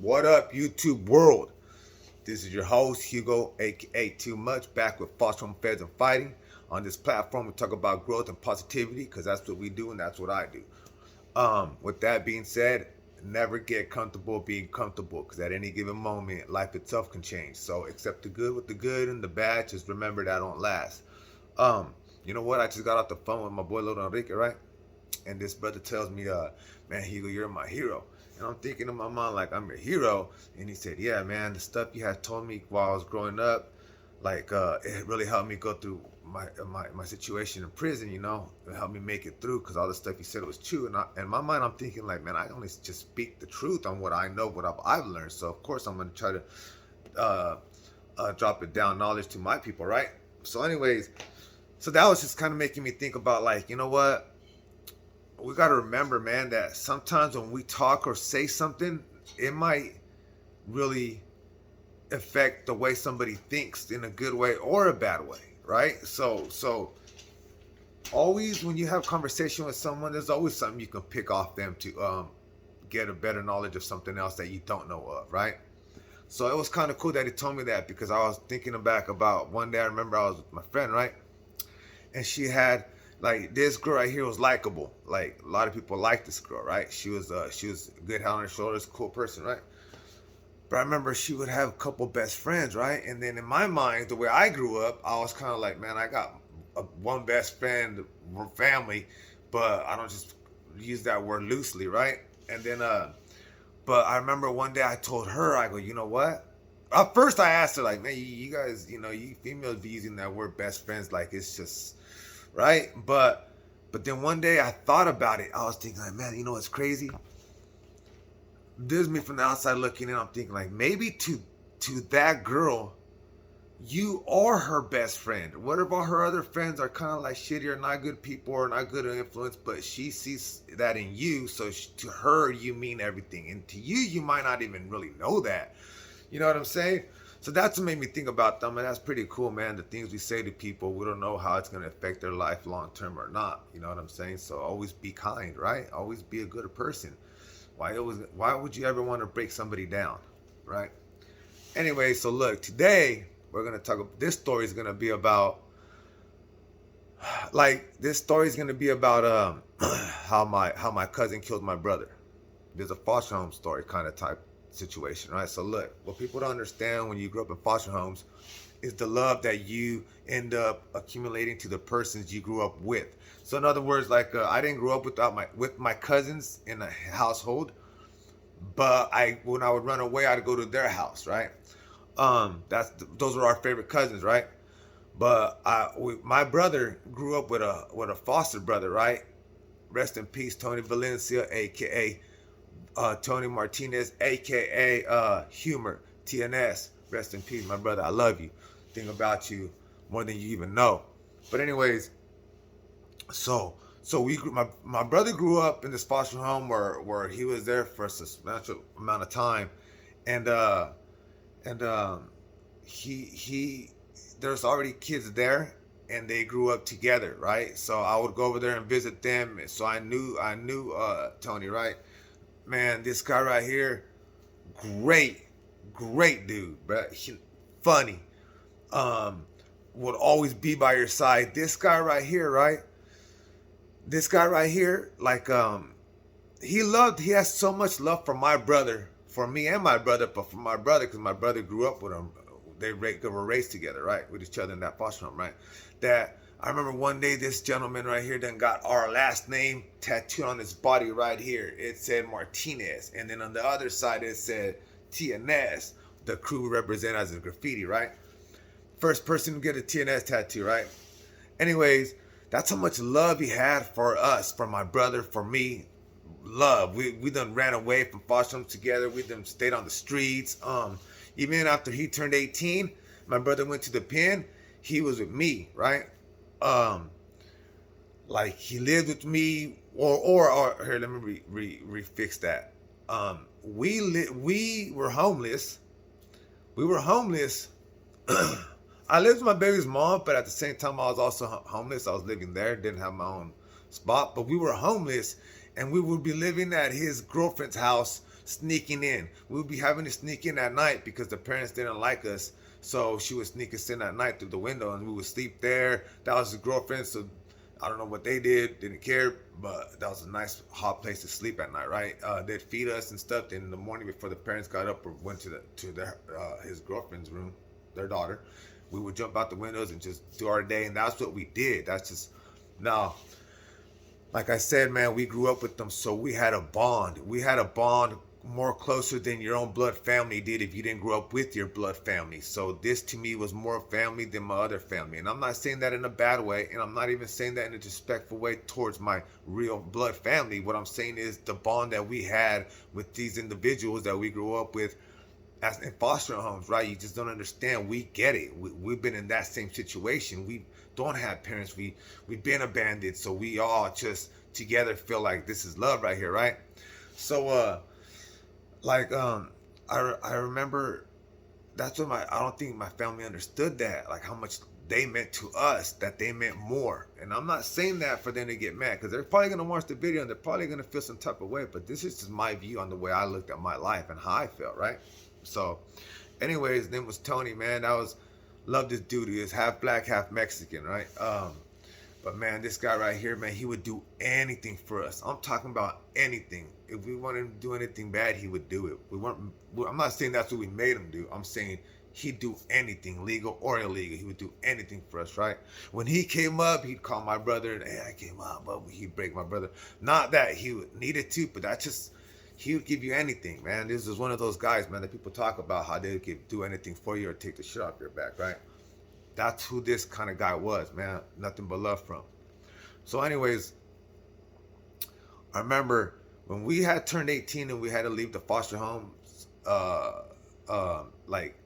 What up, YouTube world? This is your host, Hugo, aka Too Much, back with Foster Home Feds and Fighting. On this platform, we talk about growth and positivity because that's what we do and that's what I do. With that being said, never get comfortable being comfortable because at any given moment, life itself can change. So accept the good with the good and the bad. Just remember that don't last. You know what? I just got off the phone with my boy Lil Enrique, right? And this brother tells me, man, Hugo, you're my hero. And I'm thinking in my mind, like, I'm your hero. And he said, yeah, man, the stuff you had told me while I was growing up, like, it really helped me go through my situation in prison, you know? It helped me make it through because all the stuff you said was true. And in my mind, I'm thinking, like, man, I only just speak the truth on what I know, what I've learned. So, of course, I'm going to try to drop it down knowledge to my people, right? So, anyways, so that was just kind of making me think about, like, you know what? We got to remember, man, that sometimes when we talk or say something, it might really affect the way somebody thinks in a good way or a bad way, right? So always when you have conversation with someone, there's always something you can pick off them to get a better knowledge of something else that you don't know of, right? So it was kind of cool that he told me that because I was thinking back about one day I remember I was with my friend, right? And she had like this girl right here was likable. Like a lot of people like this girl, right? She was good head on her shoulders, cool person, right? But I remember she would have a couple best friends, right? And then in my mind, the way I grew up, I was kind of like, man, I got one best friend, one family, but I don't just use that word loosely, right? And then, but I remember one day I told her, I go, you know what? At first I asked her, like, man, you guys, you know, you females be using that word best friends like it's just right? But then one day I thought about it. I was thinking like, man, you know what's crazy? This is me from the outside looking in. I'm thinking like maybe to that girl, you are her best friend. What about her other friends are kind of like shitty or not good people or not good influence, but she sees that in you. So to her, you mean everything. And to you, you might not even really know that. You know what I'm saying? So that's what made me think about them, and that's pretty cool, man. The things we say to people, we don't know how it's gonna affect their life long term or not. You know what I'm saying? So always be kind, right? Always be a good person. Why would you ever want to break somebody down, right? Anyway, so look, today we're gonna talk. This story is gonna be about, like, this story is gonna be about how my cousin killed my brother. There's a foster home story kind of type situation, right? So look, what people don't understand when you grow up in foster homes is the love that you end up accumulating to the persons you grew up with. So in other words, like I didn't grow up with my cousins in a household, but when I would run away, I'd go to their house, right? Those were our favorite cousins, right? But my brother grew up with a foster brother, right? Rest in peace, Tony Valencia, aka Tony Martinez, aka Humor, TNS. Rest in peace, my brother. I love you. Think about you more than you even know. But anyways, so my brother grew up in this foster home where he was there for a substantial amount of time, and and he there's already kids there, and they grew up together, right? So I would go over there and visit them. So I knew Tony, right? Man, this guy right here, great dude, bro. Funny, um, would always be by your side. This guy right here, right? This guy right here, like, he has so much love for my brother, for me and my brother, but for my brother, because my brother grew up with him. They were raised together, right, with each other in that foster home, right? That I remember one day this gentleman right here then got our last name tattooed on his body right here. It said Martinez, and then on the other side it said TNS. The crew represent as a graffiti, right? First person to get a TNS tattoo, right? Anyways, that's how much love he had for us, for my brother, for me. Love. We done ran away from foster homes together. We done stayed on the streets. Even after he turned 18, my brother went to the pen. He was with me, right? Um, like he lived with me, or here, let me refix that. We were homeless. We were homeless. I lived with my baby's mom, but at the same time, I was also homeless. I was living there, didn't have my own spot, but we were homeless, and we would be living at his girlfriend's house sneaking in. We would be having to sneak in at night because the parents didn't like us. So she would sneak us in at night through the window, and we would sleep there. That was his girlfriend, so I don't know what they did, didn't care, but that was a nice hot place to sleep at night, right? They'd feed us and stuff. Then in the morning before the parents got up or went to his girlfriend's room, their daughter, we would jump out the windows and just do our day, and that's what we did. That's just now. Like I said, man, we grew up with them, so we had a bond. We had a bond more closer than your own blood family did if you didn't grow up with your blood family. So this to me was more family than my other family. And I'm not saying that in a bad way, and I'm not even saying that in a disrespectful way towards my real blood family. What I'm saying is the bond that we had with these individuals that we grew up with as in foster homes, right? You just don't understand. We get it. We've been in that same situation. We don't have parents. We've been abandoned. So we all just together feel like this is love right here, right? So I remember that's what I don't think my family understood that, like how much they meant to us, that they meant more. And I'm not saying that for them to get mad, because they're probably gonna watch the video and they're probably gonna feel some type of way. But this is just my view on the way I looked at my life and how I felt, right? So, anyways, his name was Tony, man. Loved this dude. He was half black, half Mexican, right? But man, this guy right here, man, he would do anything for us. I'm talking about anything. If we wanted him to do anything bad, he would do it. I'm not saying that's what we made him do. I'm saying he'd do anything, legal or illegal. He would do anything for us, right? When he came up, he'd call my brother, and hey, I came up, but he'd break my brother. Not that he needed to, but he would give you anything, man. This is one of those guys, man, that people talk about how they could do anything for you or take the shit off your back, right? That's who this kind of guy was, man. Nothing but love from. So anyways, I remember when we had turned 18 and we had to leave the foster home, like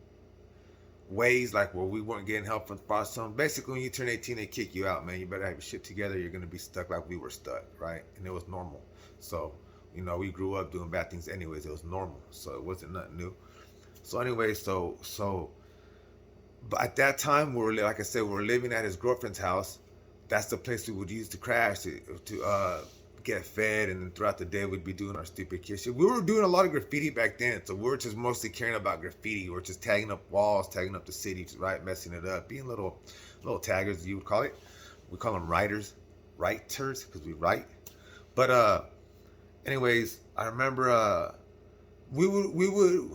ways like where we weren't getting help from the foster home. Basically, when you turn 18, they kick you out, man. You better have your shit together. You're gonna be stuck like we were stuck, right? And it was normal. So, you know, we grew up doing bad things anyways. It was normal. So it wasn't nothing new. So anyway, but at that time, like I said, we were living at his girlfriend's house. That's the place we would use to crash to get fed, and then throughout the day we'd be doing our stupid kid shit. We were doing a lot of graffiti back then, so we were just mostly caring about graffiti. We were just tagging up walls, tagging up the city, right, messing it up, being little taggers, you would call it. We call them writers, because we write. But anyways, I remember we would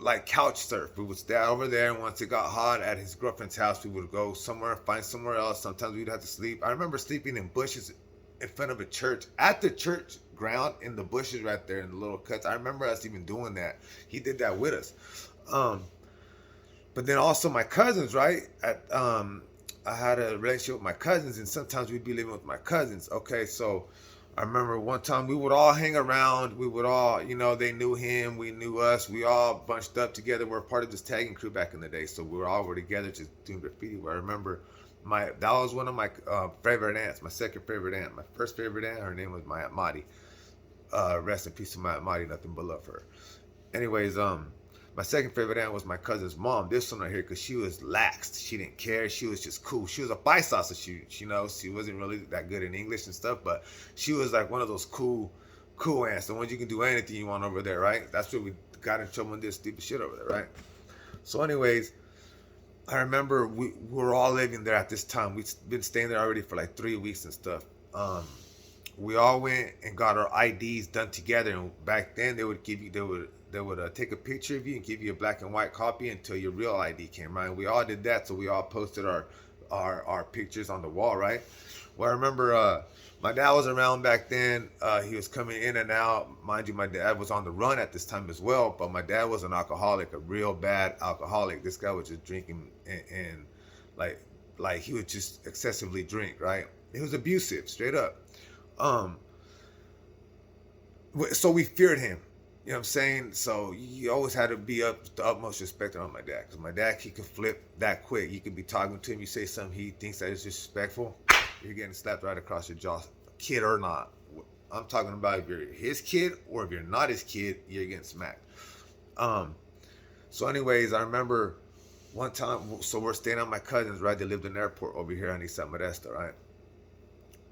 like couch surf. We would stay over there, and once it got hot at his girlfriend's house, we would go somewhere, find somewhere else. Sometimes we'd have to sleep. I remember sleeping in bushes in front of a church, at the church ground, in the bushes right there in the little cuts. I remember us even doing that. He did that with us. But then also my cousins, right? I had a relationship with my cousins, and sometimes we'd be living with my cousins. Okay, so I remember one time we would all hang around. We would all, you know, they knew him, we knew us. We all bunched up together. We're part of this tagging crew back in the day, so we were together just doing graffiti. I remember that was one of my favorite aunts, my second favorite aunt. My first favorite aunt, her name was my Aunt Madi. Rest in peace to my Aunt Madi, nothing but love for her. Anyways, my second favorite aunt was my cousin's mom. This one right here, because she was laxed. She didn't care. She was just cool. She was a paisa, so she knows she wasn't really that good in English and stuff, but she was like one of those cool aunts. The ones you can do anything you want over there, right? That's what we got in trouble and did stupid shit over there, right? So anyways, I remember we were all living there at this time. We'd been staying there already for like 3 weeks and stuff. We all went and got our IDs done together, and back then they would take a picture of you and give you a black and white copy until your real ID came, right? We all did that, so we all posted our pictures on the wall, right? Well, I remember my dad was around back then. He was coming in and out. Mind you, my dad was on the run at this time as well, but my dad was an alcoholic, a real bad alcoholic. This guy was just drinking and like he would just excessively drink, right? He was abusive, straight up. So we feared him. You know what I'm saying? So you always had to be up the utmost respect on my dad, because my dad, he could flip that quick. You could be talking to him, you say something he thinks that is disrespectful, you're getting slapped right across your jaw, kid or not. I'm talking about if you're his kid or if you're not his kid, you're getting smacked. So anyways, I remember one time, so we're staying at my cousin's, right? They lived in the airport over here on East Modesto, right?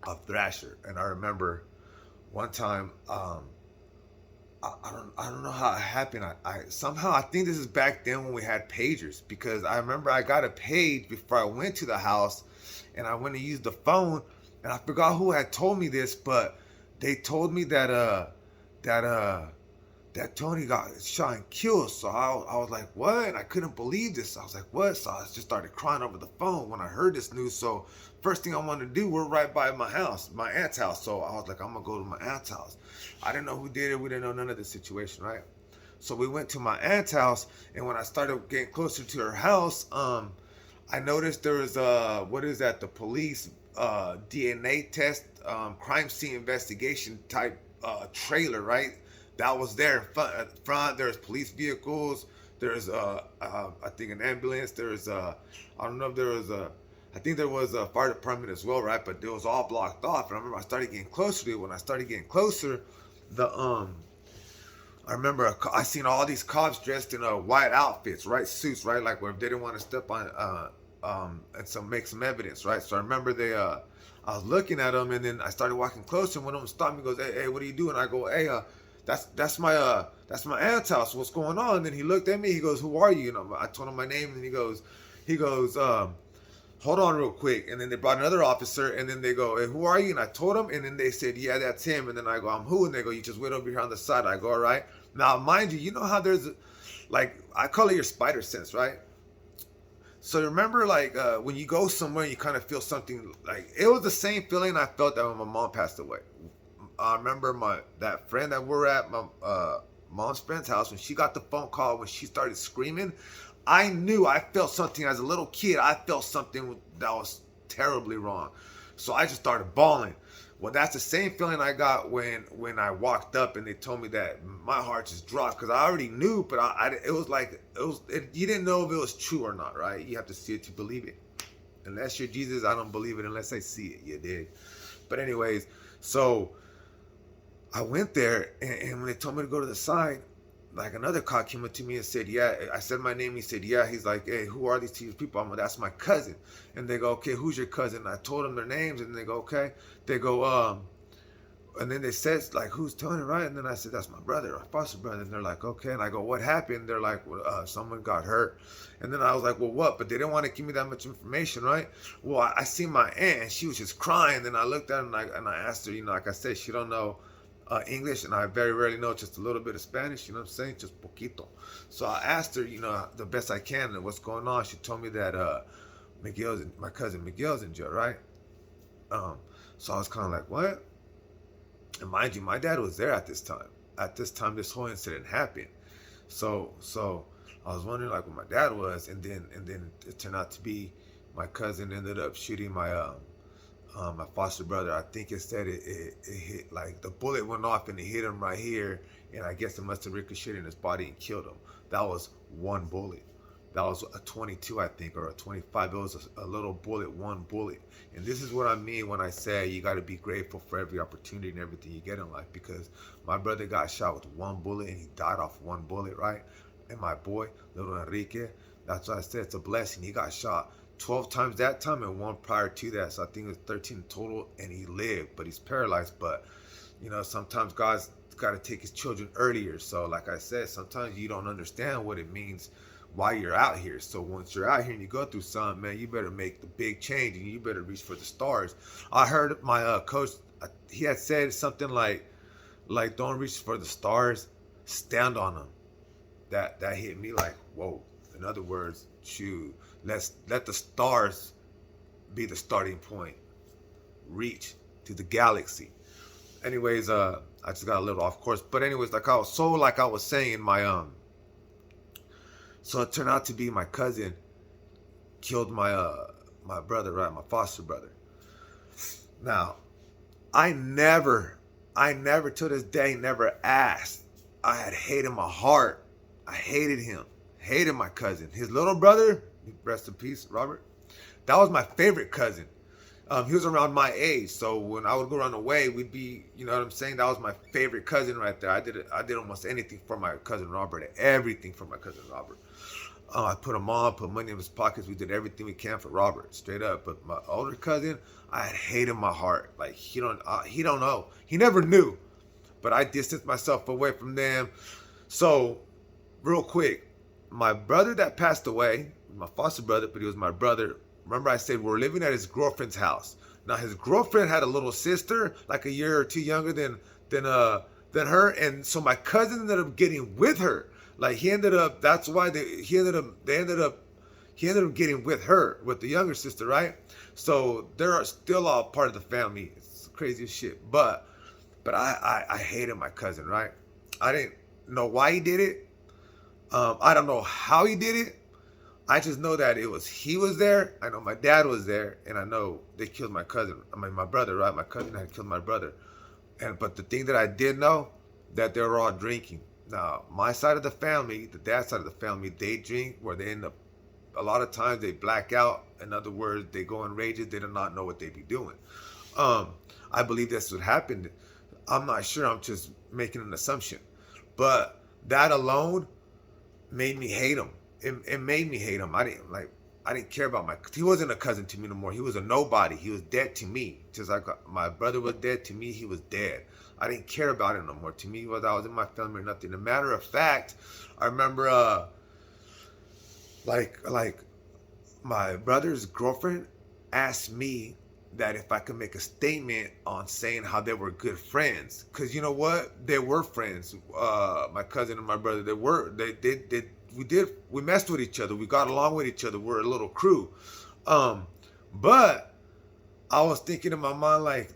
Of Thrasher. And I remember one time, I don't know how it happened. I somehow I think this is back then when we had pagers, because I remember I got a page before I went to the house, and I went to use the phone, and I forgot who had told me this, but they told me that that Tony got shot and killed. So I was like, what? And I couldn't believe this. I was like, what? So I just started crying over the phone when I heard this news. So first thing I wanted to do, we're right by my house, my aunt's house. So I was like, I'm gonna go to my aunt's house. I didn't know who did it. We didn't know none of the situation, right? So we went to my aunt's house, and when I started getting closer to her house, I noticed there was what is that? The police DNA test, crime scene investigation type trailer, right? That was there in front. There's police vehicles. There's I think an ambulance. There's I don't know if there was a, I think there was a fire department as well, right? But it was all blocked off. And I remember I started getting closer to it. When I started getting closer, the I remember I seen all these cops dressed in white outfits, right, suits, right, like where they didn't want to step on and some make some evidence, right. So I remember they I was looking at them, and then I started walking closer, and one of them stopped me, goes, hey, what are you doing? I go, hey, that's my aunt's house. What's going on? And then he looked at me. He goes, who are you? And I told him my name, and he goes, hold on real quick. And then they brought another officer, and then they go, hey, who are you? And I told them, and then they said, yeah, that's him. And then I go, I'm who? And they go, you just wait over here on the side. I go, all right. Now, mind you, you know how there's like, I call it your spider sense, right? So remember, like when you go somewhere, you kind of feel something. Like it was the same feeling I felt that when my mom passed away. I remember that friend that we're at my mom's friend's house, when she got the phone call, when she started screaming, I knew, I felt something as a little kid. I felt something that was terribly wrong. So I just started bawling. Well, that's the same feeling I got when I walked up and they told me that. My heart just dropped, because I already knew, but it was like, you didn't know if it was true or not, right? You have to see it to believe it. Unless you're Jesus, I don't believe it unless I see it. You did. But anyways, so I went there, and when they told me to go to the side, like another cop came up to me and said, yeah. I said my name. He said, yeah. He's like, hey, who are these two people? I'm like, that's my cousin. And they go, okay, who's your cousin? And I told them their names, and they go, okay. They go, and then they said, like, who's Tony, right? And then I said, that's my brother, my foster brother. And they're like, okay. And I go, what happened? They're like, well, someone got hurt. And then I was like, well, what? But they didn't want to give me that much information, right? Well, I seen my aunt, and she was just crying. Then I looked at her, and I asked her, like I said, she don't know English, and I very rarely know just a little bit of Spanish, you know what I'm saying? Just poquito. So I asked her, the best I can, and what's going on. She told me that my cousin Miguel's in jail, right? So I was kind of like, what? And mind you, my dad was there at this time. At this time, this whole incident happened. So I was wondering like where my dad was, and then it turned out to be my cousin ended up shooting my foster brother. I think it said it hit, like the bullet went off and it hit him right here, and I guess it must have ricocheted in his body and killed him. That was one bullet. That was a 22, I think, or a 25. It was a little bullet, one bullet. And this is what I mean when I say you got to be grateful for every opportunity and everything you get in life, because my brother got shot with one bullet and he died off one bullet, right? And my boy, little Enrique, that's why I said it's a blessing. He got shot 12 times that time and one prior to that. So I think it was 13 total, and he lived, but he's paralyzed. But, sometimes God's got to take his children earlier. So like I said, sometimes you don't understand what it means while you're out here. So once you're out here and you go through something, man, you better make the big change, and you better reach for the stars. I heard my coach, he had said something like don't reach for the stars, stand on them. That hit me like, whoa. In other words, shoot, let the stars be the starting point. Reach to the galaxy. Anyways, I just got a little off course. But anyways, like I was saying, so it turned out to be my cousin killed my brother, right? My foster brother. Now, I never to this day never asked. I had hate in my heart. I hated him. Hated my cousin. His little brother, rest in peace, Robert. That was my favorite cousin. He was around my age, so when I would go around the way, we'd be, you know what I'm saying? That was my favorite cousin right there. I did almost anything for my cousin Robert. Everything for my cousin Robert. I put him on, put money in his pockets. We did everything we can for Robert, straight up. But my older cousin, I had hate in my heart. Like he don't know. He never knew. but I distanced myself away from them. So, real quick, my brother that passed away, my foster brother, but he was my brother. Remember, I said we're living at his girlfriend's house. Now, his girlfriend had a little sister, like a year or two younger than her, and so my cousin ended up getting with her. Like he ended up. That's why he ended up getting with her, with the younger sister, right? So they're still all part of the family. It's crazy as shit. But I hated my cousin, right? I didn't know why he did it. I don't know how he did it. I just know that he was there. I know my dad was there, and I know they killed my cousin. I mean, my brother, right? My cousin had killed my brother. But the thing that I did know, that they were all drinking. Now, my side of the family, the dad side of the family, they drink where they end up, a lot of times they black out. In other words, they go in rages. They do not know what they be doing. I believe that's what happened. I'm not sure. I'm just making an assumption. But that alone made me hate him. It made me hate him. I didn't care about he wasn't a cousin to me no more. He was a nobody. He was dead to me. Just like my brother was dead to me, he was dead. I didn't care about him no more. To me, whether I was in my family or nothing. As a matter of fact, I remember like my brother's girlfriend asked me that if I could make a statement on saying how they were good friends. Cause you know what? They were friends. My cousin and my brother, we messed with each other. We got along with each other. We're a little crew. But I was thinking in my mind, like,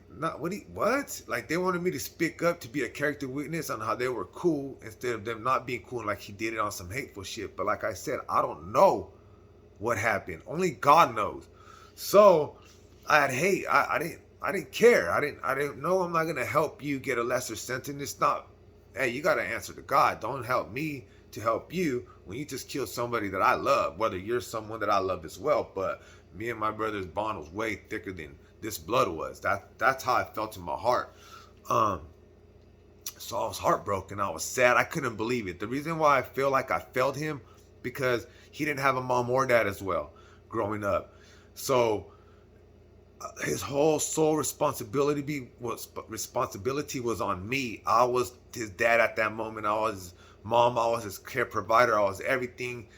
what? Like they wanted me to speak up to be a character witness on how they were cool instead of them not being cool, and like he did it on some hateful shit. But like I said, I don't know what happened. Only God knows. So I had hate. I didn't care. I didn't know. I'm not gonna help you get a lesser sentence. It's not. Hey, you gotta answer to God. Don't help me to help you when you just killed somebody that I love. Whether you're someone that I love as well, but me and my brother's bond was way thicker than this blood was. That's how I felt in my heart. So I was heartbroken. I was sad. I couldn't believe it. The reason why I feel like I failed him, because he didn't have a mom or dad as well growing up. So his whole sole responsibility was on me. I was his dad at that moment. I was his mom. I was his care provider. I was everything.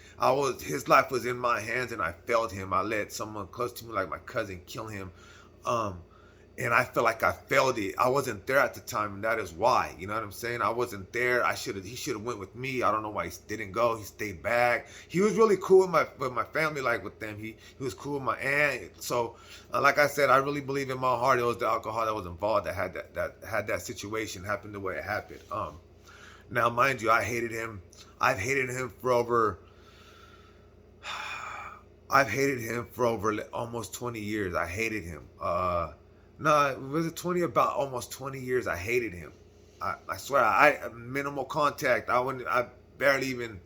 His life was in my hands, and I failed him. I let someone close to me, like my cousin, kill him. And I feel like I failed it. I wasn't there at the time, and that is why. You know what I'm saying? I wasn't there. He should have went with me. I don't know why he didn't go. He stayed back. He was really cool with my family, like with them. He was cool with my aunt. So, like I said, I really believe in my heart it was the alcohol that was involved that had that situation happen the way it happened. Now, mind you, I hated him. I've hated him for over almost 20 years. I hated him. Was it 20? About almost 20 years. I hated him. I swear. I minimal contact. I barely even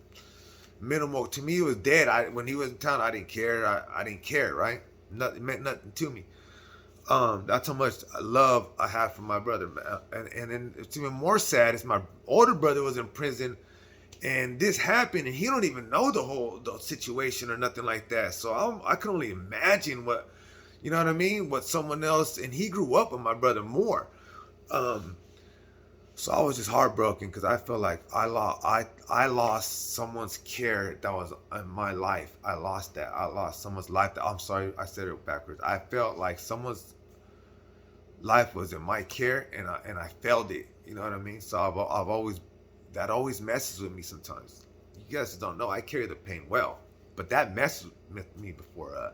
minimal. To me, it was dead. When he was in town, I didn't care. I didn't care. Right? Nothing meant nothing to me. That's how much love I have for my brother. And then it's even more sad is my older brother was in prison, and this happened, and he don't even know the situation or nothing like that. So I can only imagine what, you know what I mean, what someone else, and he grew up with my brother more. So I was just heartbroken because I felt like I lost someone's care that was in my life. I lost that. I lost someone's life. I'm sorry, I said it backwards. I felt like someone's life was in my care, and I felt it. You know what I mean? So I've always, that always messes with me sometimes. You guys don't know I carry the pain well, but that messed with me before.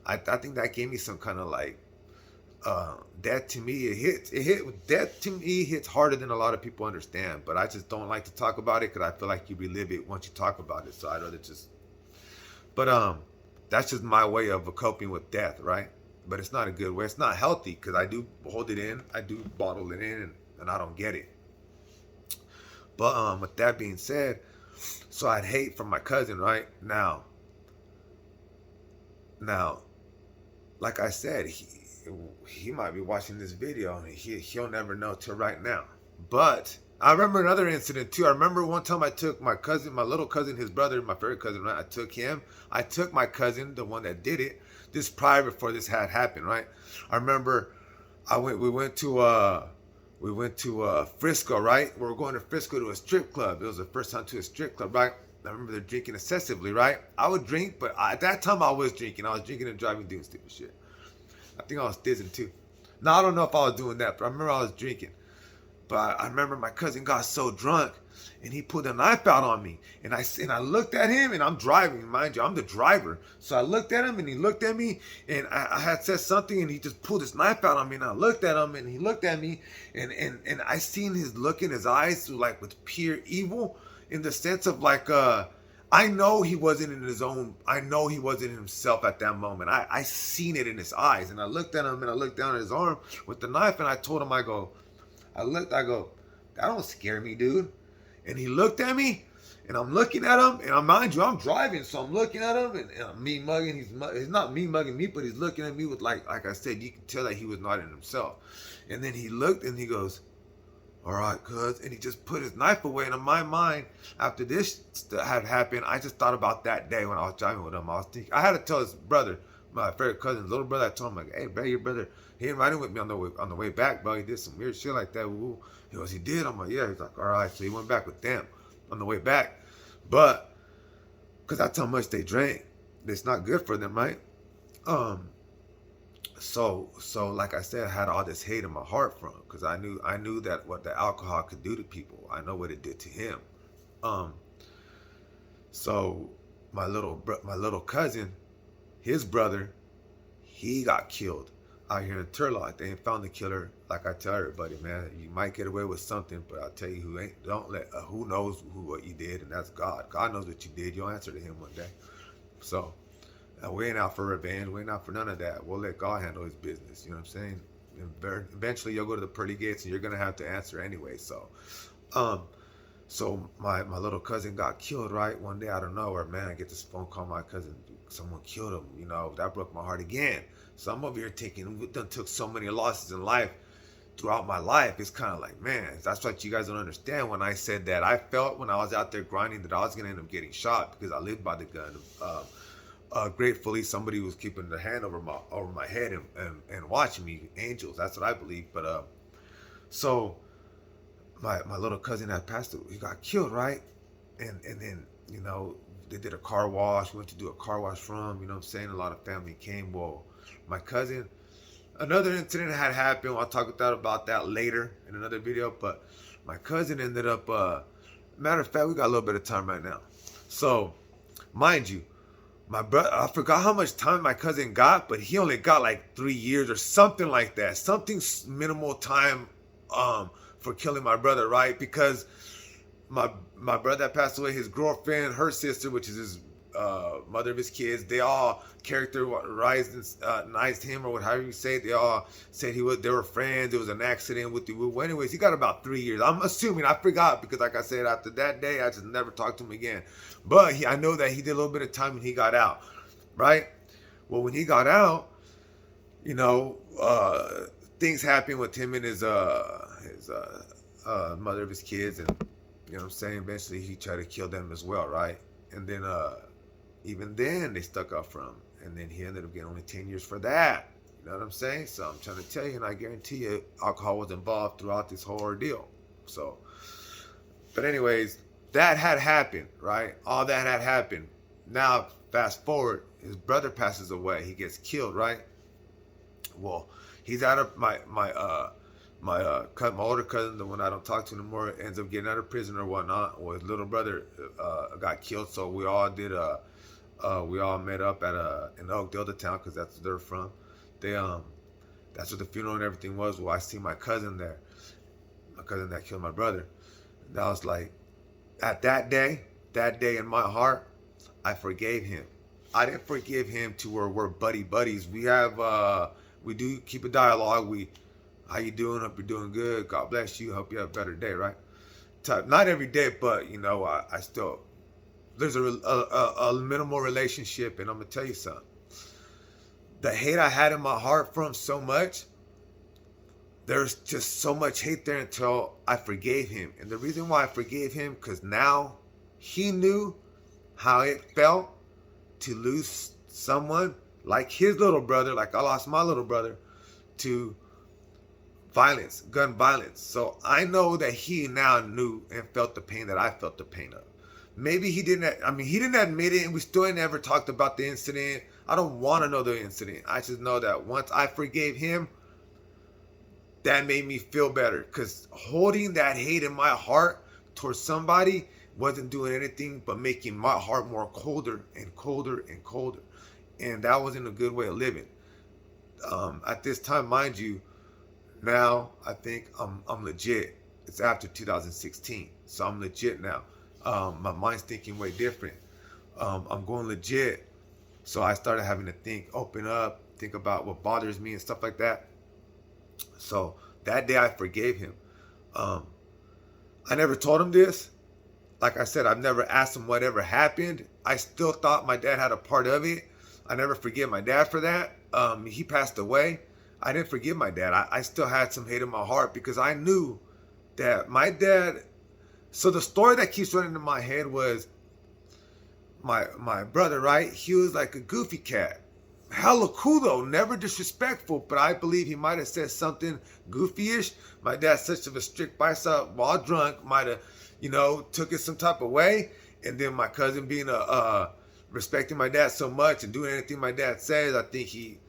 I think that gave me some kind of like. Death to me, death to me hits harder than a lot of people understand, but I just don't like to talk about it because I feel like you relive it once you talk about it. So I'd rather just, but that's just my way of coping with death, right? But it's not a good way. It's not healthy because I do hold it in, I do bottle it in, and I don't get it. But with that being said, so I'd hate from my cousin, right? Now, like I said, he might be watching this video and he'll never know till right now. But I remember another incident too. I remember one time I took my cousin, my little cousin, his brother, my favorite cousin, right? I took my cousin, the one that did it, this prior before this had happened, right? I remember we went to we went to Frisco, right? We were going to Frisco to a strip club. It was the first time to a strip club, right? I remember they're drinking excessively, right? I would drink, but at that time I was drinking. I was drinking and driving, doing stupid shit. I think I was thizzing too. Now I don't know if I was doing that, but I remember I was drinking. But I remember my cousin got so drunk, and he pulled a knife out on me. And I looked at him, and I'm driving, mind you, I'm the driver. So I looked at him, and he looked at me, and I had said something, and he just pulled his knife out on me. And I looked at him, and he looked at me, and I seen his look in his eyes, like with pure evil, in the sense of like, I know he wasn't in his own, I know he wasn't in himself at that moment. I seen it in his eyes, and I looked at him, and I looked down at his arm with the knife, and I told him, I go, that don't scare me, dude. And he looked at me, and I'm looking at him, and mind you, I'm driving, so I'm looking at him, and I'm me mugging. He's not me mugging me, but he's looking at me with like I said, you can tell that he was not in himself. And then he looked, and he goes, "All right, cuz," and he just put his knife away. And in my mind, after this had happened, I just thought about that day when I was driving with him. I was thinking, I had to tell his brother, my favorite cousin's little brother. I told him like, "Hey, bro, your brother, he ain't riding with me on the way back, bro. He did some weird shit like that." Woo. He goes, "He did?" I'm like, "Yeah." He's like, "All right." So he went back with them on the way back, but because that's how much they drank, it's not good for them, right? So like I said, I had all this hate in my heart from him because I knew that what the alcohol could do to people. I know what it did to him. So my little cousin, his brother, he got killed out here in Turlock. They ain't found the killer. Like I tell everybody, man, you might get away with something, but I'll tell you who knows what you did, and that's God. God knows what you did. You'll answer to him one day. So we ain't out for revenge. We ain't out for none of that. We'll let God handle his business. You know what I'm saying? And eventually you'll go to the pearly gates, and you're gonna have to answer anyway. So my little cousin got killed, right? One day out of nowhere, man, I get this phone call, my cousin, someone killed him. You know, that broke my heart again. So I'm over here took so many losses in life throughout my life. It's kind of like, man, that's what you guys don't understand. When I said that I felt when I was out there grinding that I was gonna end up getting shot because I lived by the gun. Gratefully, somebody was keeping their hand over my head and watching me, angels. That's what I believe. But so my little cousin had passed away. He got killed, right? And then, you know, they did a car wash. We went to do a car wash for him. You know what I'm saying? A lot of family came. Well, my cousin, another incident had happened. I'll talk about that later in another video. But my cousin ended up, matter of fact, we got a little bit of time right now. So, mind you, my brother, I forgot how much time my cousin got, but he only got like 3 years or something like that. Something minimal time for killing my brother, right? Because my brother that passed away, his girlfriend, her sister, which is his mother of his kids, they all characterized him, or however you say it. They all said they were friends. It was an accident with the woo. Anyways, he got about 3 years. I'm assuming, I forgot, because like I said, after that day, I just never talked to him again. But I know that he did a little bit of time and he got out, right? Well, when he got out, you know, things happened with him and his mother of his kids, and you know what I'm saying. Eventually, he tried to kill them as well, right? And then even then, they stuck up for him, and then he ended up getting only 10 years for that. You know what I'm saying? So I'm trying to tell you, and I guarantee you, alcohol was involved throughout this whole ordeal. So, but anyways, that had happened, right? All that had happened. Now, fast forward, his brother passes away. He gets killed, right? Well, he's out of my older cousin, the one I don't talk to anymore, ends up getting out of prison or whatnot. Well, his little brother got killed, so we all met up in Oak Delta town, because that's where they're from. That's what the funeral and everything was. Well, I see my cousin there, my cousin that killed my brother. And I was like, at that day in my heart, I forgave him. I didn't forgive him to where we're buddies. We do keep a dialogue. How you doing? Hope you're doing good. God bless you. Hope you have a better day, right? Not every day, but you know, I still, there's a minimal relationship, and I'm gonna tell you something. The hate I had in my heart for him so much, there's just so much hate there until I forgave him. And the reason why I forgave him, because now he knew how it felt to lose someone like his little brother, like I lost my little brother, violence, gun violence. So I know that he now knew and felt the pain that I felt the pain of. Maybe he didn't. I mean, he didn't admit it, and we still ain't never talked about the incident. I don't want to know the incident. I just know that once I forgave him, that made me feel better. Because holding that hate in my heart towards somebody wasn't doing anything but making my heart more colder and colder and colder. And that wasn't a good way of living. At this time, mind you, now I think I'm legit. It's after 2016, so I'm legit now. My mind's thinking way different. I'm going legit. So I started having to think, open up, think about what bothers me and stuff like that. So that day I forgave him. I never told him this. Like I said, I've never asked him whatever happened. I still thought my dad had a part of it. I never forgive my dad for that. He passed away. I didn't forgive my dad. I still had some hate in my heart because I knew that my dad. So the story that keeps running in my head was my brother, right? He was like a goofy cat. Hella cool though, never disrespectful, but I believe he might have said something goofy-ish. My dad's such of a strict bicep while drunk might have, took it some type of way. And then my cousin being respecting my dad so much and doing anything my dad says, I think he,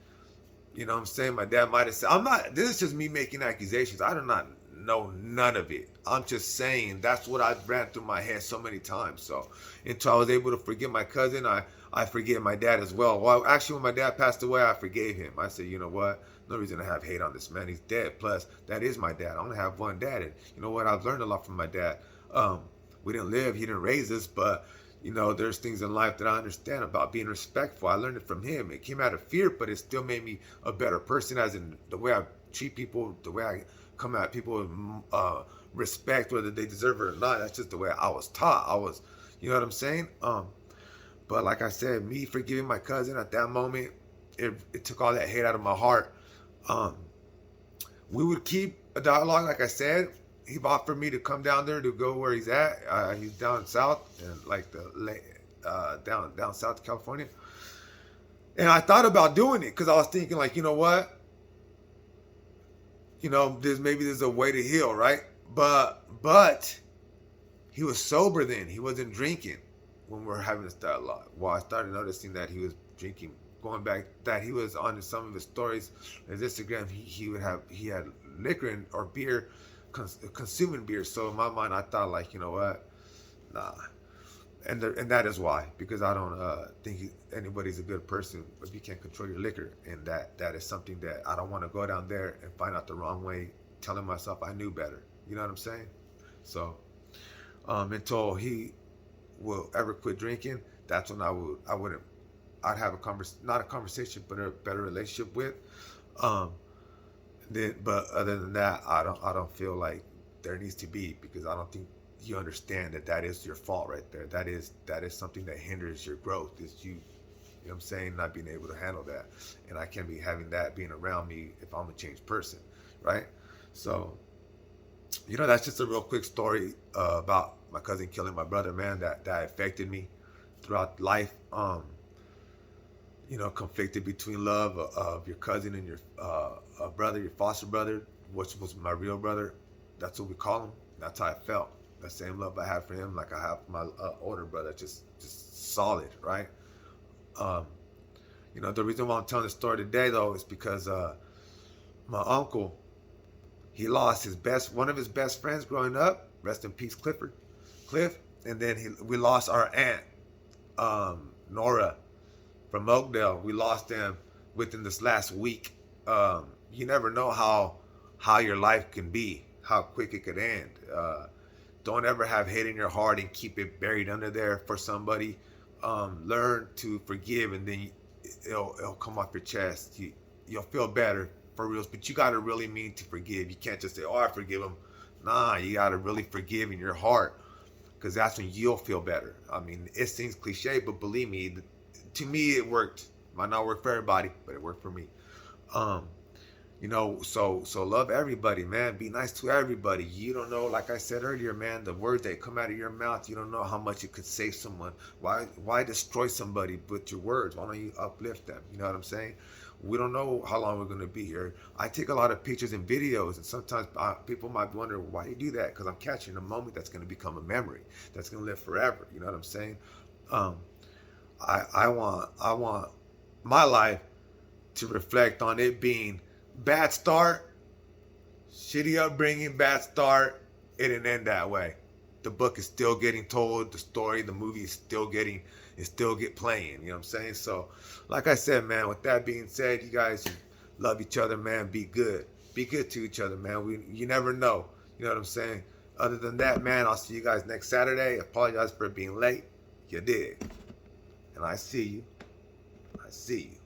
what I'm saying, my dad might have said, this is just me making accusations. I do not know none of it. I'm just saying that's what I've ran through my head so many times. So until I was able to forgive my cousin, I forgave my dad as well. Well, actually, when my dad passed away, I forgave him. I said, you know what? No reason to have hate on this man. He's dead. Plus, that is my dad. I only have one dad. And you know what? I've learned a lot from my dad. We didn't live. He didn't raise us. But, there's things in life that I understand about being respectful. I learned it from him. It came out of fear, but it still made me a better person, as in the way I treat people, the way I come at people with respect, whether they deserve it or not. That's just the way I was taught. You know what I'm saying? But like I said, me forgiving my cousin at that moment, it took all that hate out of my heart. We would keep a dialogue, like I said. He offered me to come down there to go where he's at. He's down south, and like down south California. And I thought about doing it because I was thinking, like, you know what? There's a way to heal, right? But he was sober then. He wasn't drinking when we were having this dialogue. Well, I started noticing that he was drinking. Going back, that he was on some of his stories, his Instagram, he had liquor or beer, consuming beer. So in my mind, I thought, like, you know what, nah. And that is why, because I don't think anybody's a good person if you can't control your liquor, and that is something that I don't want to go down there and find out the wrong way, telling myself I knew better. You know what I'm saying? So until he will ever quit drinking, that's when I'd have not a conversation, but a better relationship with. But other than that, I don't feel like there needs to be, because I don't think you understand that is your fault right there. That is something that hinders your growth. Is you know what I'm saying, not being able to handle that. And I can't be having that being around me if I'm a changed person, right? So, that's just a real quick story about my cousin killing my brother, man. That affected me throughout life. Conflicted between love of your cousin and your brother, your foster brother, which was my real brother. That's what we call him. That's how I felt. The same love I have for him, like I have for my older brother, just solid, right? The reason why I'm telling this story today, though, is because my uncle, he lost one of his best friends growing up. Rest in peace, Cliff. And then we lost our aunt, Nora, from Oakdale. We lost them within this last week. You never know how your life can be, how quick it could end. Don't ever have hate in your heart and keep it buried under there for somebody. Learn to forgive, and then it'll come off your chest. You'll feel better for real. But you got to really mean to forgive. You can't just say, "Oh, I forgive him." Nah, you got to really forgive in your heart, because that's when you'll feel better. I mean, it seems cliche, but believe me, to me it worked. Might not work for everybody, but it worked for me. So love everybody, man. Be nice to everybody. You don't know, like I said earlier, man, the words that come out of your mouth, you don't know how much it could save someone. Why destroy somebody with your words? Why don't you uplift them? You know what I'm saying? We don't know how long we're going to be here. I take a lot of pictures and videos, and sometimes people might wonder, why do you do that? Because I'm catching a moment that's going to become a memory that's going to live forever. You know what I'm saying? Um, I want my life to reflect on it being bad start, shitty upbringing, bad start. It didn't end that way. The book is still getting told. The story, the movie is still get playing. You know what I'm saying? So, like I said, man. With that being said, you guys love each other, man. Be good. Be good to each other, man. You never know. You know what I'm saying? Other than that, man, I'll see you guys next Saturday. Apologize for being late. You did. And I see you. I see you.